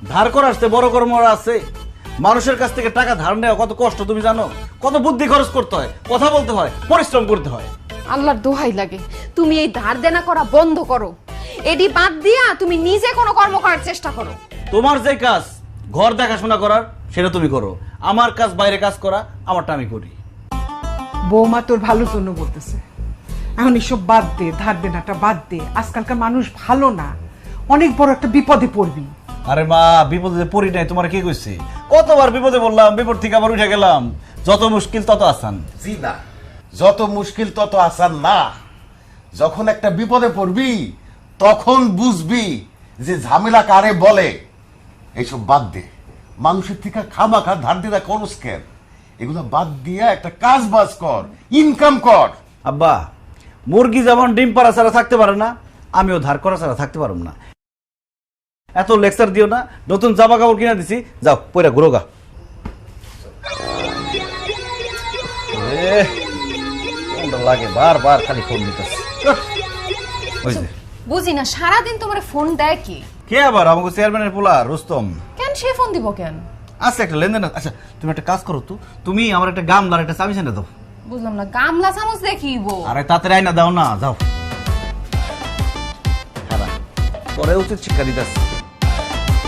ধার করা আসতে বড় কর্ম আছে। মানুষের কাছ থেকে টাকা ধার নেওয়া কত কষ্ট তুমি জানো? কত বুদ্ধি খরচ করতে হয়, কথা বলতে হয়, পরিশ্রম করতে হয়। আল্লাহর দোহাই লাগে, তুমি এই ধার দেনা করা বন্ধ করো। এডি বাদ দিয়া তুমি নিজে কোনো কর্ম করার চেষ্টা করো। তোমার যে কাজ ঘর দেখাশোনা করার সেটা তুমি করো, আমার কাজ বাইরে কাজ করা আমারটা আমি করি। বৌমা তোর ভালোর জন্য বলতেছে, এখন এসব বাদ দে, ধার দেনাটা বাদ দে। আজকালকার মানুষ ভালো না, অনেক বড় একটা বিপদে পড়বি। আরে মা, বিপদে পড়ি নাই, তোমার কি কইছি? কতবার বিপদে বললাম, বিপদ থেকে আবার উঠে গেলাম। যত মুশকিল তত আসান। জি না, যত মুশকিল তত আসান না। যখন একটা বিপদে পড়বি তখন বুঝবি যে ঝামেলা কারে বলে। এইসব বাদ দে, মানুষের থেকে খামাখা ধার দেনা করস কেন? এগুলো বাদ দিয়া একটা কাজ বাজ কর, ইনকাম কর। আব্বা, মুরগি যেমন ডিম পাড়া ছাড়া থাকতে পারে না, আমিও ধার করা ছাড়া থাকতে পারব না। এত লেকচার দিও না, নতুন জামা কাপড় কিনে দিছি, যাও পয়রা ঘুরো গা। লাগে বারবার খালি ফোন দিতেছে। বুঝি না, সারাদিন তোমার ফোন দেয় কি? কে আবার? আমাকে চেয়ারম্যানের পোলা রুস্তম। কেন সে ফোন দিব কেন? আচ্ছা, একটা লেনদেন। আচ্ছা, তুমি একটা কাজ করো তো, তুমি আমার একটা গামলার একটা চাবি এনে দাও। বুঝলাম না, গামলা চামচ দেখিব? আরে তাড়াতাড়ি আইনা দাও না, যাও। পরে উচিত শিক্ষা দিতেছে।